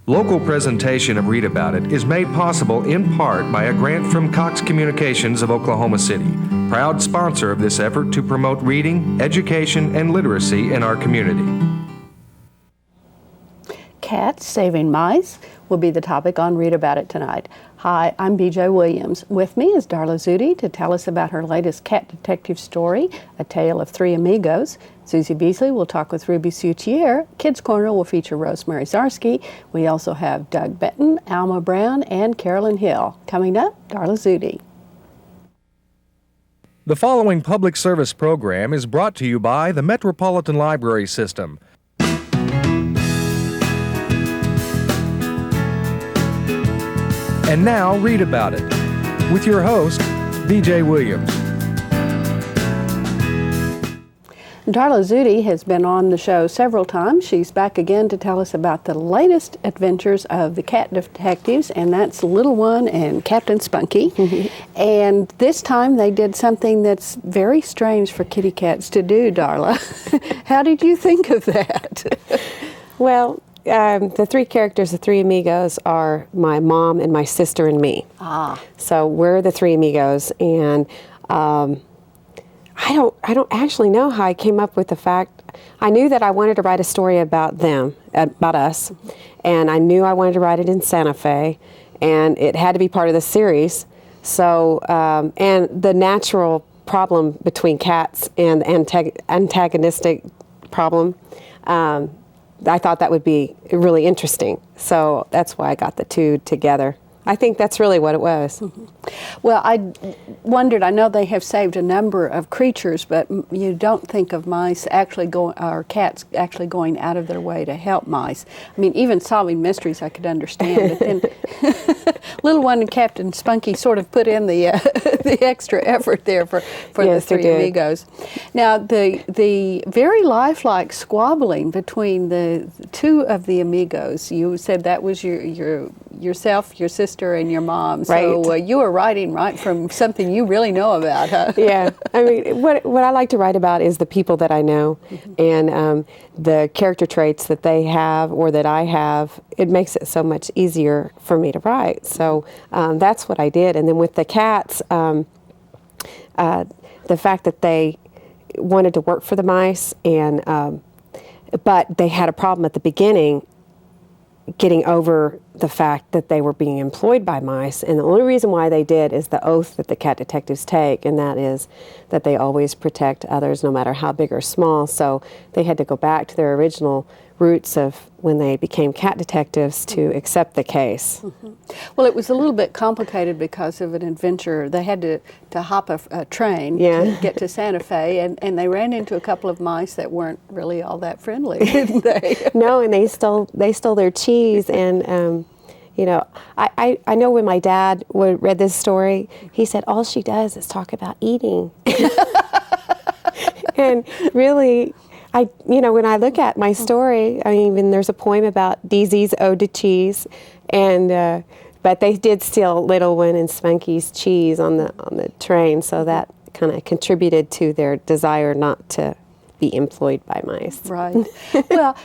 Local presentation of Read About It is made possible in part by a grant from Cox Communications of Oklahoma City, proud sponsor of this effort to promote reading, education, and literacy in our community. Cats saving mice will be the topic on Read About It tonight. Hi, I'm BJ Williams. With me is Darla Zuhdi to tell us about her latest cat detective story, A Tale of Three Amigos. Susie Beasley will talk with Ruby Soutier. Kids Corner will feature Rosemary Zarsky. We also have Doug Benton, Alma Brown, and Carolyn Hill. Coming up, Darla Zuhdi. The following public service program is brought to you by the Metropolitan Library System. And now, Read About It, with your host, BJ Williams. Darla Zuhdi has been on the show several times. She's back again to tell us about the latest adventures of the cat detectives, and that's Little One and Captain Spunky. And this time they did something that's very strange for kitty cats to do, Darla. How did you think of that? Well, the three characters, the three amigos, are my mom and my sister and me. So we're the three amigos, and I don't actually know how I came up with the fact. I knew that I wanted to write a story about them, about us, and I knew I wanted to write it in Santa Fe, and it had to be part of the series. So, and the natural problem between cats and the antagonistic problem, I thought that would be really interesting. So that's why I got the two together. I think that's really what it was. Well, I wondered, I know they have saved a number of creatures, but you don't think of mice actually going, or cats actually going out of their way to help mice. I mean, even solving mysteries I could understand, but then Little One and Captain Spunky sort of put in the the extra effort there for yes, the three amigos. Now, the very lifelike squabbling between the two of the amigos, you said that was yourself, your sister, and your mom. So right. You were writing right from something you really know about, huh? Yeah. I mean, what I like to write about is the people that I know, and the character traits that they have or that I have. It makes it so much easier for me to write. So that's what I did. And then with the cats, the fact that they wanted to work for the mice, and but they had a problem at the beginning getting over the fact that they were being employed by mice, and the only reason why they did is the oath that the cat detectives take, and that is that they always protect others no matter how big or small. So they had to go back to their original roots of when they became cat detectives to accept the case. Well, it was a little bit complicated because of an adventure. They had to hop a train to get to Santa Fe, and they ran into a couple of mice that weren't really all that friendly, didn't they? No, and they stole their cheese, and you know, I know when my dad read this story, he said all she does is talk about eating. And really, when I look at my story, I mean, there's a poem about DZ's Ode to Cheese, and but they did steal Little One and Spunky's cheese on the train, so that kind of contributed to their desire not to be employed by mice. Right. Well,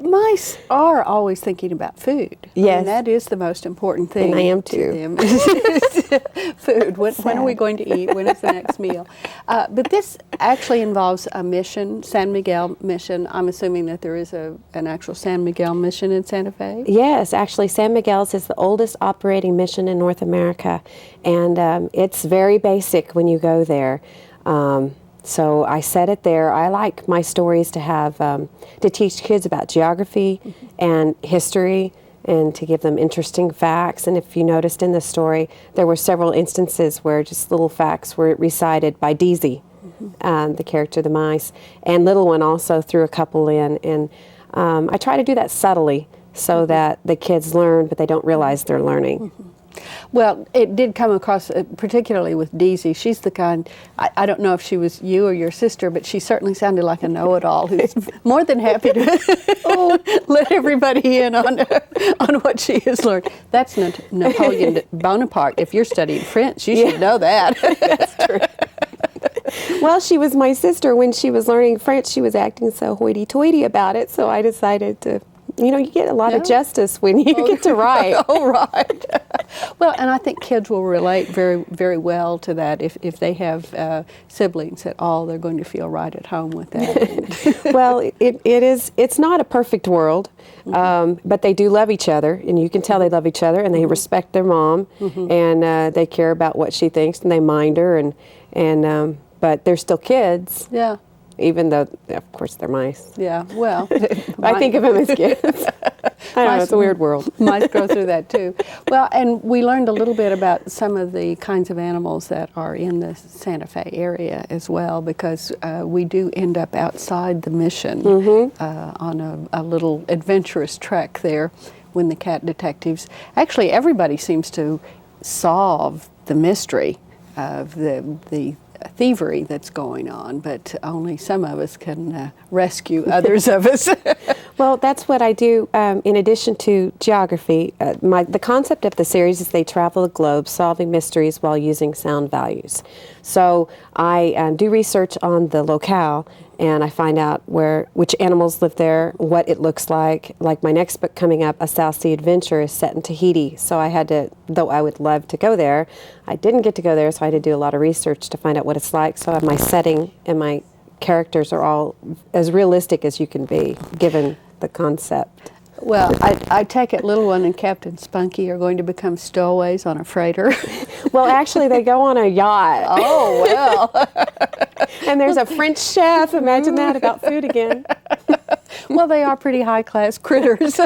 mice are always thinking about food. Yes. I mean, that is the most important thing. And I am too. To them. Food. When are we going to eat? When is the next meal? But this actually involves a mission, San Miguel mission. I'm assuming that there is an actual San Miguel mission in Santa Fe? Yes, actually San Miguel's is the oldest operating mission in North America, and it's very basic when you go there. So I set it there. I like my stories to have, to teach kids about geography and history, and to give them interesting facts. And if you noticed in the story, there were several instances where just little facts were recited by DZ, the character of the mice. And Little One also threw a couple in. And I try to do that subtly so that the kids learn, but they don't realize they're learning. Well, it did come across, particularly with Deezy. She's the kind, I don't know if she was you or your sister, but she certainly sounded like a know-it-all who's more than happy to let everybody in on what she has learned. That's Napoleon Bonaparte. If you're studying French, you should know that. That's true. Well, she was my sister. When she was learning French, she was acting so hoity-toity about it, so I decided to you get a lot of Yeah. justice when you get to write. Oh, right. Well, and I think kids will relate very, very well to that if they have siblings that all they're going to feel right at home with that. Well, it's not a perfect world, but they do love each other, and you can tell they love each other, and they respect their mom, and they care about what she thinks, and they mind her, and but they're still kids, Yeah. even though, of course, they're mice. Yeah. Well, I think of them as kids. I don't know, it's a weird world. Mice go through that too. Well, and we learned a little bit about some of the kinds of animals that are in the Santa Fe area as well, because we do end up outside the mission on a little adventurous trek there when the cat detectives. Actually, everybody seems to solve the mystery of the thievery that's going on, but only some of us can rescue others of us. Well, that's what I do. In addition to geography, the concept of the series is they travel the globe solving mysteries while using sound values. So I do research on the locale, and I find out which animals live there, what it looks like. Like my next book coming up, A South Sea Adventure, is set in Tahiti. So I had to, though I would love to go there, I didn't get to go there, so I had to do a lot of research to find out what it's like. So my setting and my characters are all as realistic as you can be, given the concept. Well, I take it Little One and Captain Spunky are going to become stowaways on a freighter. Well, actually, they go on a yacht. Oh, well. And there's a French chef. Imagine that, about food again. Well, they are pretty high-class critters.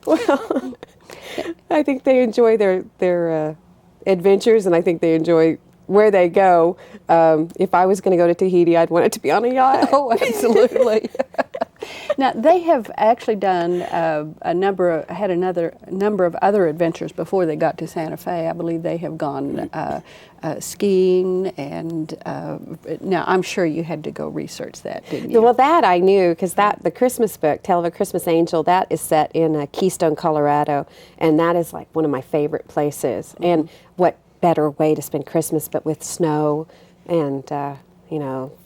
Well, I think they enjoy their adventures, and I think they enjoy where they go. If I was going to go to Tahiti, I'd want it to be on a yacht. Oh, absolutely. Now, they have actually done had another number of other adventures before they got to Santa Fe. I believe they have gone skiing, and now I'm sure you had to go research that, didn't you? Well, that I knew, because the Christmas book, Tale of a Christmas Angel, that is set in Keystone, Colorado, and that is like one of my favorite places. And what better way to spend Christmas but with snow and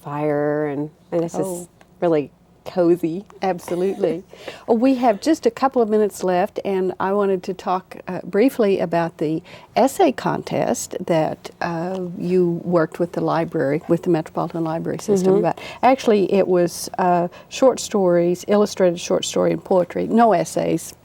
fire, and it's just really cozy. Absolutely. Well, we have just a couple of minutes left, and I wanted to talk briefly about the essay contest that you worked with the library, with the Metropolitan Library System about. Actually, it was short stories, illustrated short story and poetry, no essays.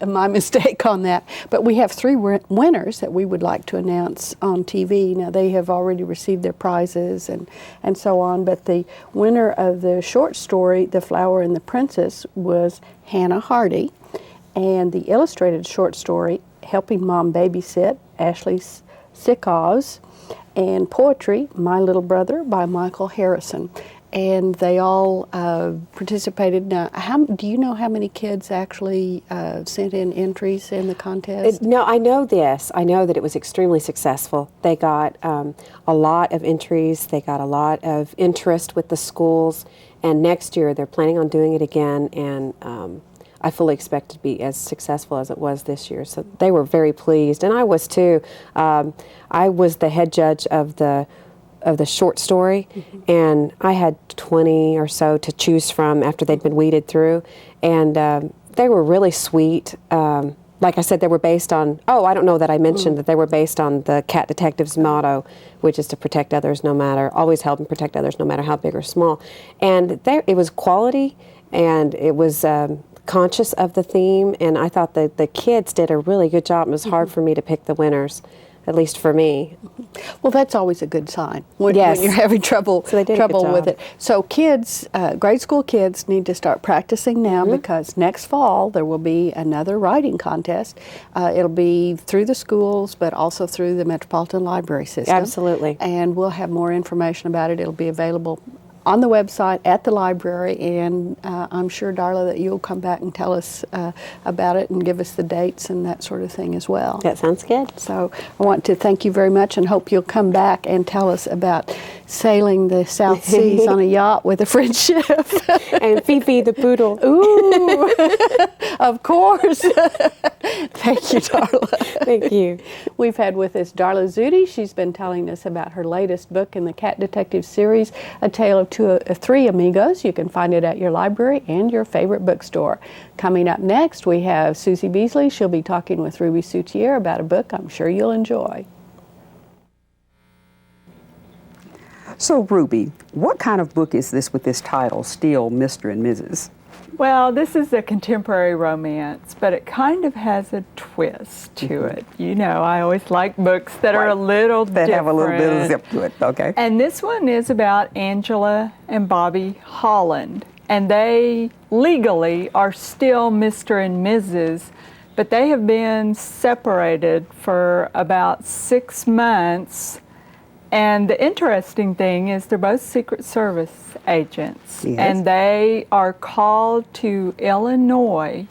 My mistake on that. But we have 3 winners that we would like to announce on TV. Now, they have already received their prizes and so on, but the winner of the short story, The Flower and the Princess, was Hannah Hardy, and the illustrated short story, Helping Mom Babysit, Ashley Sikoz, and poetry, My Little Brother, by Michael Harrison. And they all participated. Now, do you know how many kids actually sent in entries in the contest? No, I know this. I know that it was extremely successful. They got a lot of entries. They got a lot of interest with the schools. And next year, they're planning on doing it again. And I fully expect it to be as successful as it was this year. So they were very pleased. And I was too. I was the head judge of the short story, and I had 20 or so to choose from after they'd been weeded through, and they were really sweet. Like I said, they were based on, I don't know that I mentioned that they were based on the Cat Detective's motto, which is to protect others always help and protect others no matter how big or small. And it was quality, and it was conscious of the theme, and I thought that the kids did a really good job. It was hard for me to pick the winners, at least for me. Well, that's always a good sign when Yes. you're having trouble So they did a good with job. it. So kids, grade school kids, need to start practicing now, because next fall there will be another writing contest. It'll be through the schools, but also through the Metropolitan Library System. Absolutely. And we'll have more information about it. It'll be available on the website at the library, and I'm sure, Darla, that you'll come back and tell us about it and give us the dates and that sort of thing as well. That sounds good. So I want to thank you very much and hope you'll come back and tell us about sailing the South Seas on a yacht with a French chef. And Fifi the poodle. Ooh, of course. Thank you, Darla. Thank you. We've had with us Darla Zuhdi. She's been telling us about her latest book in the Cat Detective series, A Tale of Three Amigos. You can find it at your library and your favorite bookstore. Coming up next, we have Susie Beasley. She'll be talking with Ruby Soutier about a book I'm sure you'll enjoy. So, Ruby, what kind of book is this with this title, Still Mr. and Mrs.? Well, this is a contemporary romance, but it kind of has a twist to it. You know, I always like books that are a little That different. have a little bit of zip to it, okay. And this one is about Angela and Bobby Holland. And they legally are still Mr. and Mrs., but they have been separated for about 6 months. And the interesting thing is they're both Secret Service agents. Yes. And they are called to Illinois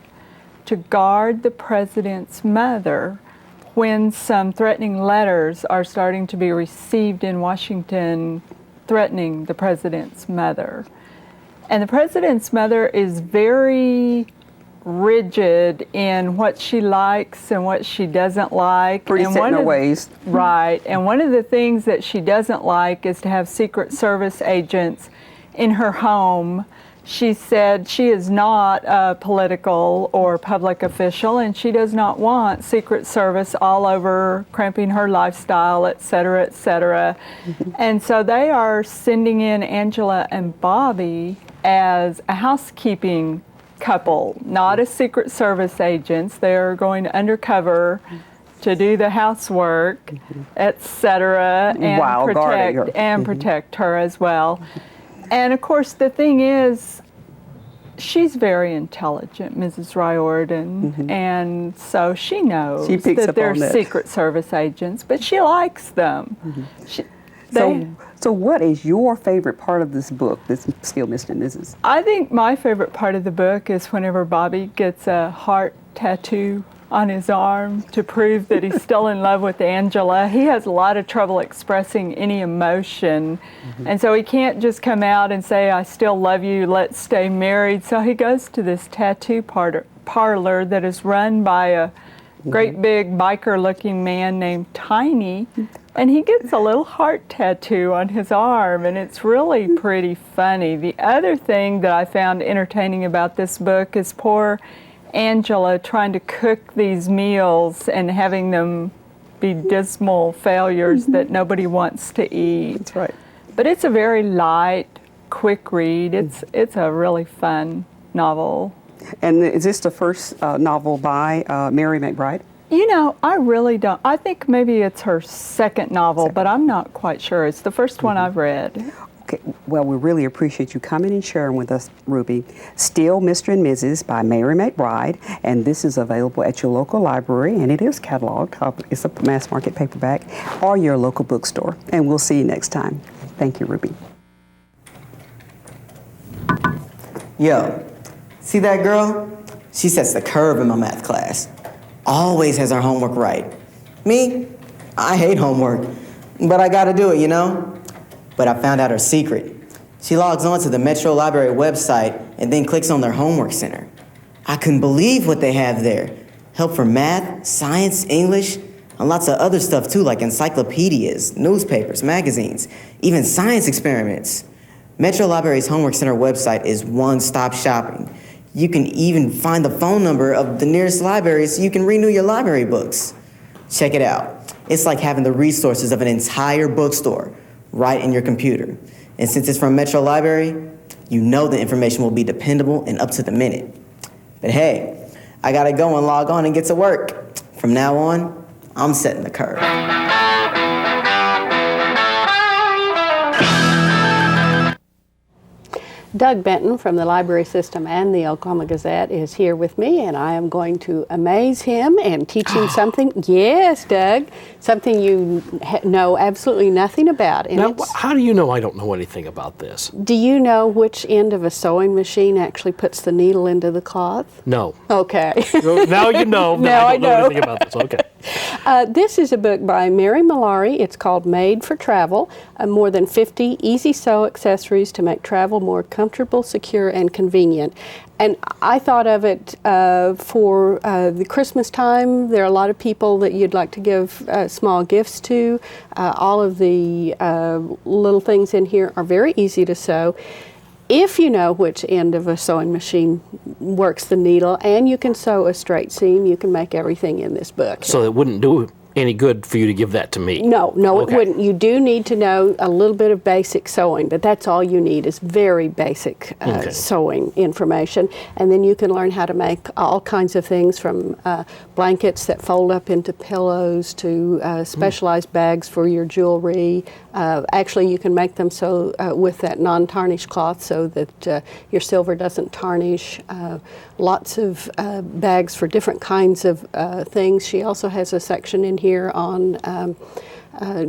to guard the president's mother when some threatening letters are starting to be received in Washington threatening the president's mother. And the president's mother is very rigid in what she likes and what she doesn't like. Pretty and set in her ways. Right. And one of the things that she doesn't like is to have Secret Service agents in her home. She said she is not a political or public official, and she does not want Secret Service all over cramping her lifestyle, et cetera, et cetera. And so they are sending in Angela and Bobby as a housekeeping couple, not as Secret Service agents. They are going undercover to do the housework, et cetera, and While guarding her. protect her as well. And of course, the thing is, she's very intelligent, Mrs. Riordan, and so she knows She picks that up they're on that. Secret Service agents, but she likes them. So what is your favorite part of this book, this Still Mr. and Mrs.? I think my favorite part of the book is whenever Bobby gets a heart tattoo on his arm to prove that he's still in love with Angela. He has a lot of trouble expressing any emotion, and so he can't just come out and say, I still love you, let's stay married. So he goes to this tattoo parlor that is run by a great big biker-looking man named Tiny, and he gets a little heart tattoo on his arm, and it's really pretty funny. The other thing that I found entertaining about this book is poor Angela trying to cook these meals and having them be dismal failures that nobody wants to eat. That's right. But it's a very light, quick read. It's a really fun novel. And is this the first novel by Mary McBride? You know, I really don't. I think maybe it's her second novel, but I'm not quite sure. It's the first one I've read. Okay, well, we really appreciate you coming and sharing with us, Ruby. Still Mr. and Mrs. by Mary McBride, and this is available at your local library, and it is cataloged. It's a mass market paperback, or your local bookstore. And we'll see you next time. Thank you, Ruby. Yo, see that girl? She sets the curve in my math class. Always has her homework right. Me? I hate homework, but I gotta do it, you know? But I found out her secret. She logs on to the Metro Library website and then clicks on their homework center. I couldn't believe what they have there. Help for math, science, English, and lots of other stuff too, like encyclopedias, newspapers, magazines, even science experiments. Metro Library's Homework Center website is one-stop shopping. You can even find the phone number of the nearest library so you can renew your library books. Check it out. It's like having the resources of an entire bookstore right in your computer. And since it's from Metro Library, you know the information will be dependable and up to the minute. But hey, I gotta go and log on and get to work. From now on, I'm setting the curve. Doug Benton from the Library System and the Oklahoma Gazette is here with me, and I am going to amaze him and teach him something. Yes, Doug, something you know absolutely nothing about. And Now, how do you know I don't know anything about this? do you know which end of a sewing machine actually puts the needle into the cloth? No. Okay. Now you know that Now I don't know I know. anything about this. Okay. This is a book by Mary Malari. It's called Made for Travel, more than 50 easy sew accessories to make travel more comfortable, secure, and convenient. And I thought of it for the Christmas time. There are a lot of people that you'd like to give small gifts to. All of the little things in here are very easy to sew. If you know which end of a sewing machine works the needle and you can sew a straight seam, you can make everything in this book. So it wouldn't do any good for you to give that to me? No, Okay. it wouldn't. You do need to know a little bit of basic sewing, but that's all you need is very basic sewing information. And then you can learn how to make all kinds of things from blankets that fold up into pillows to specialized bags for your jewelry. Actually, you can make them so with that non-tarnish cloth so that your silver doesn't tarnish. Lots of bags for different kinds of things. She also has a section in here on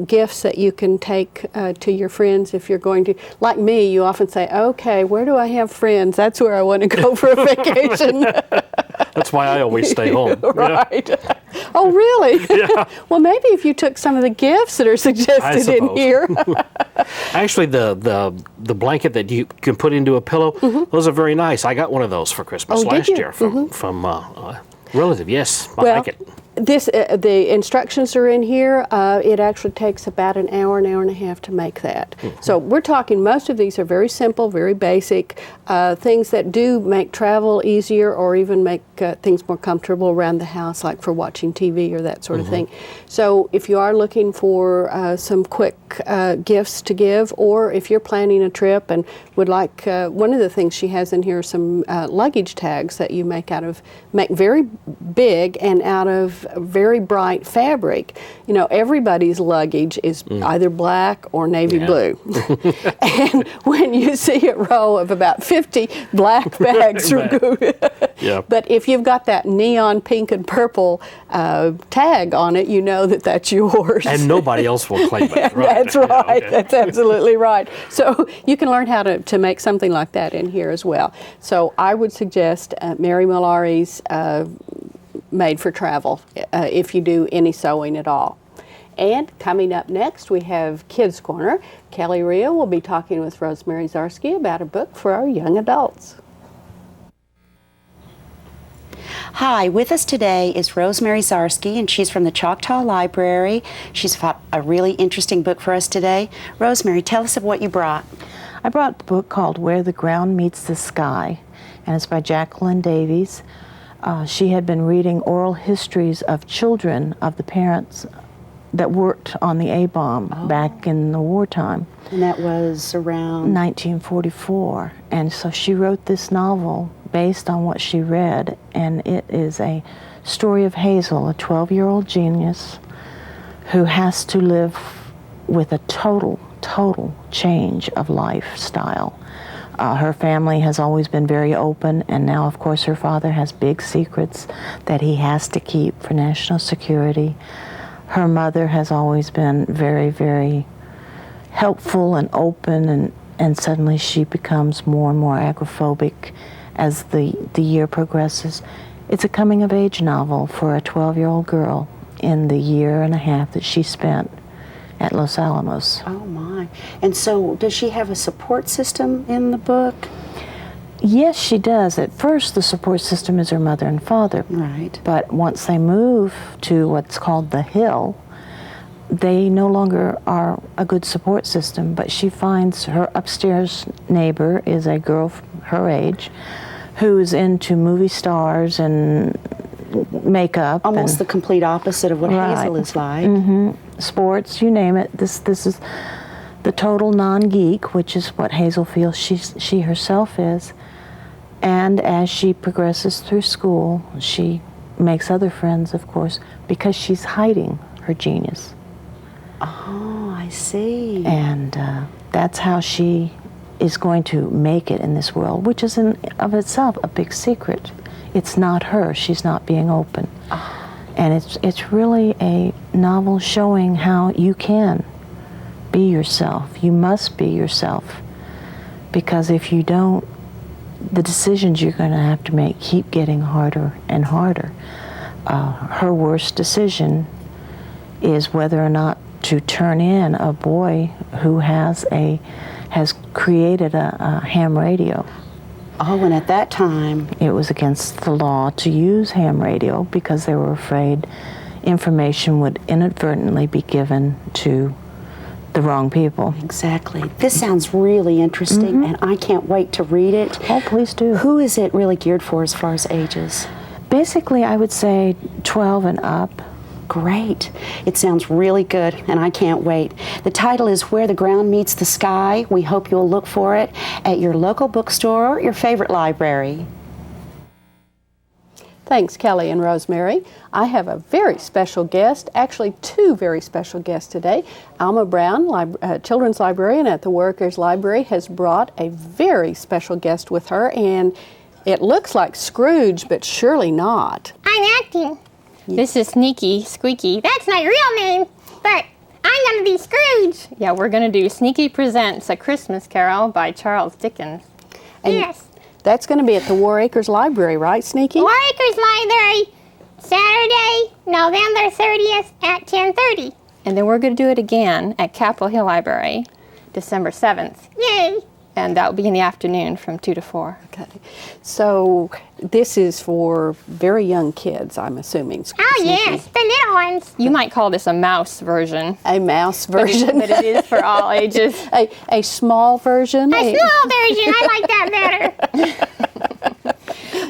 gifts that you can take to your friends if you're going to. Like me, you often say, okay, where do I have friends? That's where I want to go for a vacation. That's why I always stay home. Right. Oh, really? Yeah. Well, maybe if you took some of the gifts that are suggested in here. Actually, the blanket that you can put into a pillow, those are very nice. I got one of those for Christmas Oh, did last you? year from a relative. Yes, I Well, like it. This, the instructions are in here. It actually takes about an hour and a half to make that. So we're talking, most of these are very simple, very basic, things that do make travel easier or even make things more comfortable around the house, like for watching TV or that sort of thing. So if you are looking for some quick gifts to give, or if you're planning a trip and would like, one of the things she has in here are some luggage tags that you make very big and out of very bright fabric. You know, everybody's luggage is either black or navy blue. And when you see a row of about 50 black bags, but if you've got that neon pink and purple tag on it, you know that that's yours. And nobody else will claim it. Right. That's right. Yeah, okay. That's absolutely right. So you can learn how to make something like that in here as well. So I would suggest Mary Malari's Made for Travel if you do any sewing at all. And coming up next, we have Kids Corner. Kelly Rhea will be talking with Rosemary Zarsky about a book for our young adults. Hi, with us today is Rosemary Zarsky, and she's from the Choctaw Library. She's got a really interesting book for us today. Rosemary, tell us of what you brought. I brought a book called Where the Ground Meets the Sky, and it's by Jacqueline Davies. She had been reading oral histories of children of the parents that worked on the A-bomb back in the wartime. And that was around 1944. And so she wrote this novel based on what she read, and it is a story of Hazel, a 12-year-old genius who has to live with a total change of lifestyle. Her family has always been very open, and now, of course, her father has big secrets that he has to keep for national security. Her mother has always been very, very helpful and open, and suddenly she becomes more and more agoraphobic as the year progresses. It's a coming-of-age novel for a 12-year-old girl in the year and a half that she spent at Los Alamos. Oh my. And so does she have a support system in the book? Yes, she does. At first, the support system is her mother and father. Right. But once they move to what's called the Hill, they no longer are a good support system, but she finds her upstairs neighbor is a girl her age who's into movie stars and makeup. Almost the complete opposite of what Hazel is like. Sports, you name it. This is the total non-geek, which is what Hazel feels she herself is. And as she progresses through school, she makes other friends, of course, because she's hiding her genius. Oh, I see. And that's how she is going to make it in this world, which is in of itself a big secret. It's not her. She's not being open. And it's really a novel showing how you can be yourself. You must be yourself. Because if you don't, the decisions you're going to have to make keep getting harder and harder. her worst decision is whether or not to turn in a boy who has created a ham radio. Oh, and at that time, It was against the law to use ham radio because they were afraid information would inadvertently be given to the wrong people. exactly. This sounds really interesting, and I can't wait to read it. Oh, please do. Who is it really geared for as far as ages? Basically, I would say 12 and up. Great. It sounds really good, and I can't wait. The title is Where the Ground Meets the Sky. We hope you'll look for it at your local bookstore or your favorite library. Thanks, Kelly and Rosemary. I have a very special guest, actually two very special guests today. Alma Brown, children's librarian at the Workers Library, has brought a very special guest with her, and it looks like Scrooge, but surely not. I'm acting. This is Sneaky Squeaky. That's my real name, but I'm gonna be Scrooge. Yeah, we're gonna do Sneaky Presents A Christmas Carol by Charles Dickens. And Yes. that's going to be at the War Acres Library, right, Sneaky? War Acres Library, Saturday, November 30th at 10:30. And then we're going to do it again at Capitol Hill Library, December 7th. Yay. And that will be in the afternoon from 2 to 4. Okay. So this is for very young kids, I'm assuming. Oh, Sneaky. yes, the little ones. You might call this a mouse version. A mouse version. But it is for all ages. a small version. A small version, I like that better.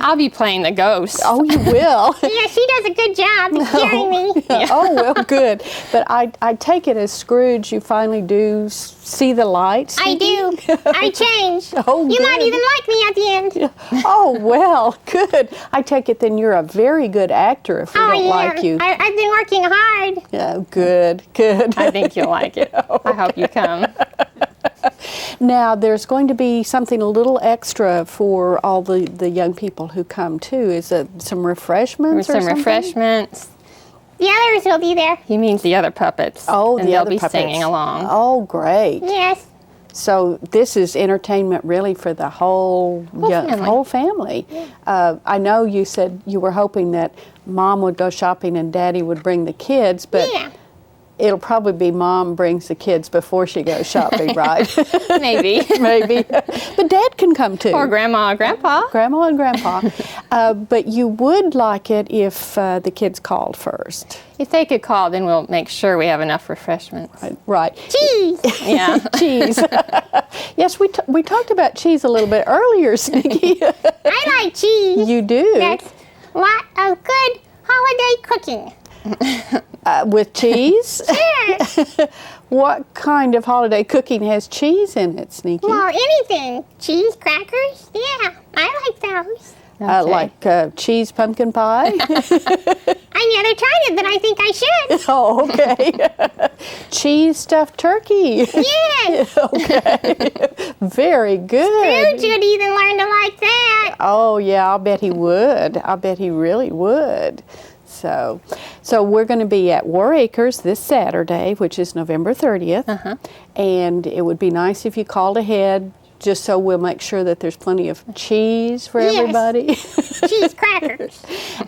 I'll be playing the ghost. Oh, you will. Yeah, she does a good job of scaring me. Oh, well, good. But I take it as Scrooge, you finally do see the light. I do. I change. Oh, you might good. even like me at the end. Oh, well, good. I take it then you're a very good actor if we Oh, don't yeah. like you. I've been working hard. Yeah, good. I think you'll like it. I hope you come. Now, there's going to be something a little extra for all the young people who come, too. Is it some refreshments or Some something? refreshments. The others will be there. He means the other puppets. Oh, and the they'll other be puppets. singing along. Oh, great. Yes. So this is entertainment really for the whole family. whole family. I know you said you were hoping that Mom would go shopping and Daddy would bring the kids, but Yeah. it'll probably be Mom brings the kids before she goes shopping, right? Maybe. Maybe. But Dad can come too. Or Grandma or Grandpa. Grandma and Grandpa. But you would like it if the kids called first. If they could call, then we'll make sure we have enough refreshments. Right. Cheese. Yeah. Cheese. Yes, we talked about cheese a little bit earlier, Sneaky. I like cheese. You do. That's a lot of good holiday cooking. With cheese? Sure. What kind of holiday cooking has cheese in it, Sneaky? Well, anything. Cheese, crackers. Yeah, I like those. Okay. Like cheese pumpkin pie? I never tried it, but I think I should. Oh, okay. Cheese stuffed turkey. Yes. Okay. Very good. Scrooge would even learn to like that. Oh, yeah, I'll bet he would. I'll bet he really would. So we're going to be at War Acres this Saturday, which is November 30th. And it would be nice if you called ahead, just so we'll make sure that there's plenty of cheese for Yes. everybody. Cheese crackers.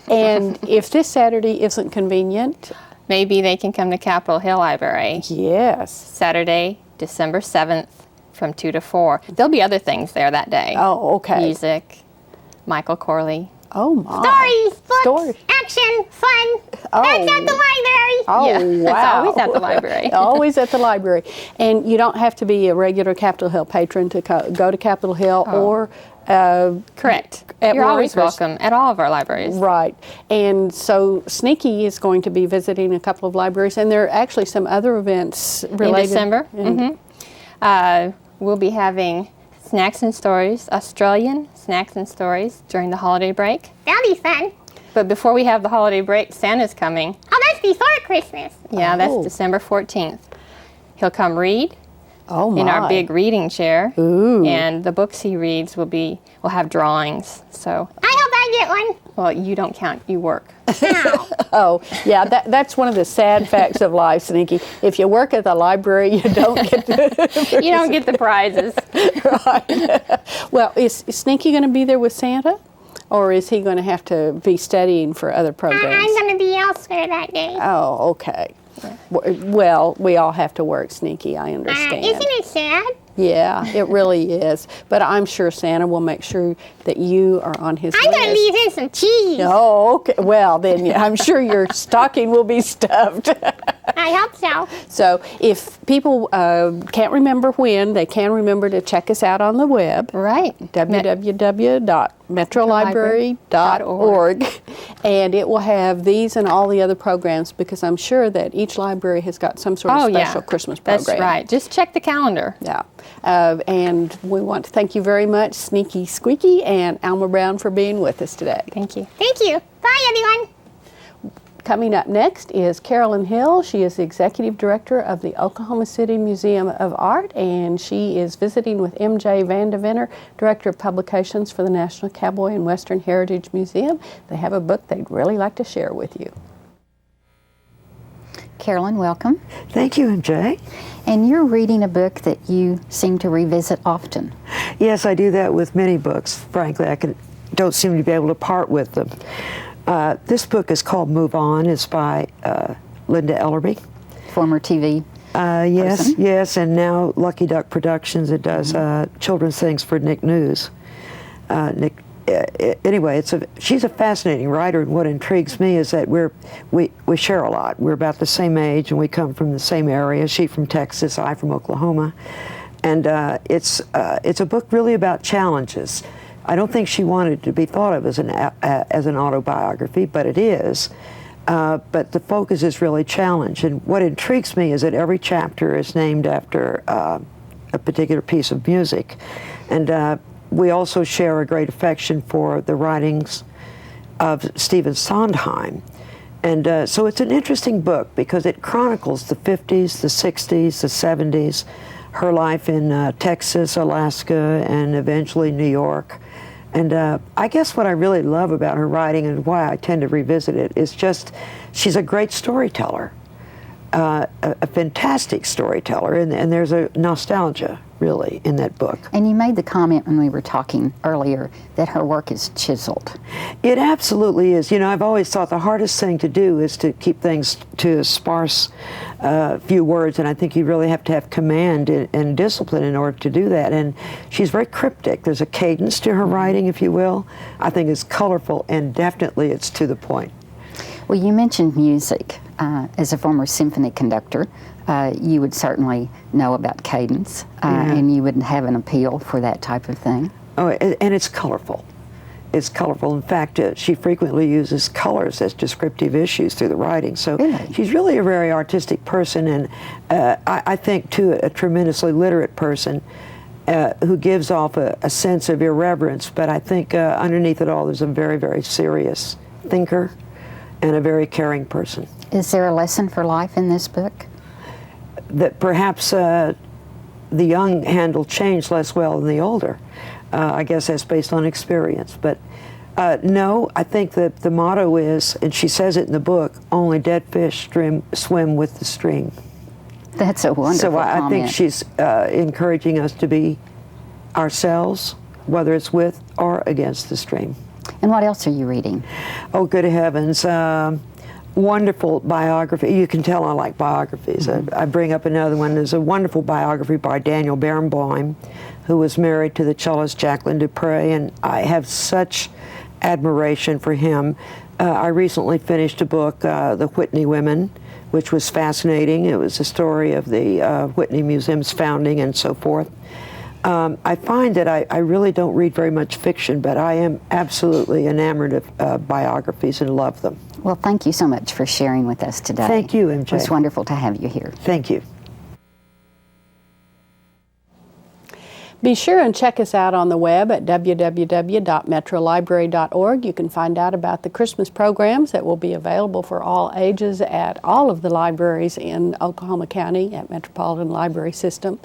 And if this Saturday isn't convenient, Maybe they can come to Capitol Hill Library yes. Saturday, December 7th from 2 to 4. There'll be other things there that day. Oh, okay. Music, Michael Corley. Oh, my. Stories, books, Stories. action, fun. Oh. That's at the library. Oh, Yeah, wow. it's always at the library. Always at the library. And you don't have to be a regular Capitol Hill patron to go to Capitol Hill or Correct. at You're War always Acres. welcome at all of our libraries. Right. And so Sneaky is going to be visiting a couple of libraries, and there are actually some other events related. In December. We'll be having Snacks and Stories, Australian Snacks and Stories during the holiday break. That'll be fun. But before we have the holiday break, Santa's coming. Oh, that's before Christmas. Yeah, that's Oh. December 14th. He'll come read Oh, my. in our big reading chair. Ooh. And the books he reads will have drawings. So, I hope I get one. well, you don't count, you work. Ow. Oh, yeah, that's one of the sad facts of life, Sneaky. If you work at the library, you don't get to... You don't get the prizes. Right. Well, is Sneaky going to be there with Santa? Or is he going to have to be studying for other programs? I'm going to be elsewhere that day. Oh, okay. Well, we all have to work, Sneaky, I understand. Isn't it sad? Yeah, it really is. But I'm sure Santa will make sure that you are on his list. I'm going to leave him some cheese. Oh, okay. Well, then I'm sure your stocking will be stuffed. I hope so. So if people can't remember when, they can remember to check us out on the web. Right. www.metrolibrary.org. And it will have these and all the other programs, because I'm sure that each library has got some sort of special Christmas program. That's right. Just check the calendar. Yeah. And we want to thank you very much, Sneaky Squeaky and Alma Brown, for being with us today. Thank you. Thank you. Bye, everyone. Coming up next is Carolyn Hill. She is the Executive Director of the Oklahoma City Museum of Art, and she is visiting with M.J. Vandeventer, Director of Publications for the National Cowboy and Western Heritage Museum. They have a book they'd really like to share with you. Carolyn, welcome. Thank you, MJ. And you're reading a book that you seem to revisit often. Yes, I do that with many books. Frankly, don't seem to be able to part with them. This book is called Move On. It's by Linda Ellerby. Former TV person? Yes, and now Lucky Duck Productions. It does children's things for Nick News. Anyway, she's a fascinating writer, and what intrigues me is that we share a lot. We're about the same age, and we come from the same area. She from Texas, I from Oklahoma, and it's a book really about challenges. I don't think she wanted to be thought of as an autobiography, but it is. But the focus is really challenge, and what intrigues me is that every chapter is named after a particular piece of music, and we also share a great affection for the writings of Stephen Sondheim. And so it's an interesting book because it chronicles the 50s, the 60s, the 70s, her life in Texas, Alaska, and eventually New York. And I guess what I really love about her writing and why I tend to revisit it is just she's a great storyteller, a fantastic storyteller, and there's a nostalgia really in that book. And you made the comment when we were talking earlier that her work is chiseled. It absolutely is. You know, I've always thought the hardest thing to do is to keep things to a sparse few words, and I think you really have to have command and discipline in order to do that. And she's very cryptic. There's a cadence to her writing, if you will. I think it's colorful, and definitely it's to the point. Well, you mentioned music. As a former symphony conductor, you would certainly know about cadence, and you would have an appeal for that type of thing. Oh, and it's colorful. It's colorful. In fact, she frequently uses colors as descriptive issues through the writing. So she's really a very artistic person, and I think, too, a tremendously literate person who gives off a sense of irreverence. But I think underneath it all, there's a very, very serious thinker and a very caring person. Is there a lesson for life in this book? That perhaps the young handle change less well than the older. I guess that's based on experience. But no, I think that the motto is, and she says it in the book, only dead fish swim with the stream. That's a wonderful comment. So I think she's encouraging us to be ourselves, whether it's with or against the stream. And what else are you reading? Oh, good heavens. Wonderful biography. You can tell I like biographies. I bring up another one. There's a wonderful biography by Daniel Barenboim, who was married to the cellist Jacqueline Dupre, and I have such admiration for him. I recently finished a book, The Whitney Women, which was fascinating. It was a story of the Whitney Museum's founding and so forth. I find that I really don't read very much fiction, but I am absolutely enamored of biographies and love them. Well, thank you so much for sharing with us today. Thank you, MJ. It's wonderful to have you here. Thank you. Be sure and check us out on the web at www.metrolibrary.org. You can find out about the Christmas programs that will be available for all ages at all of the libraries in Oklahoma County at Metropolitan Library System.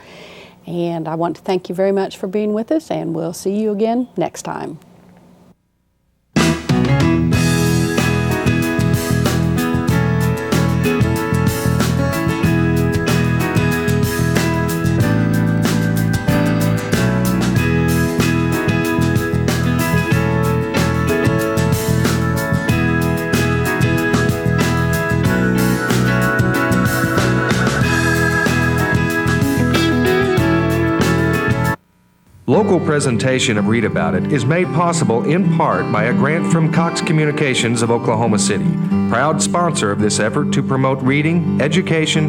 And I want to thank you very much for being with us, and we'll see you again next time. Local presentation of Read About It is made possible in part by a grant from Cox Communications of Oklahoma City, proud sponsor of this effort to promote reading, education,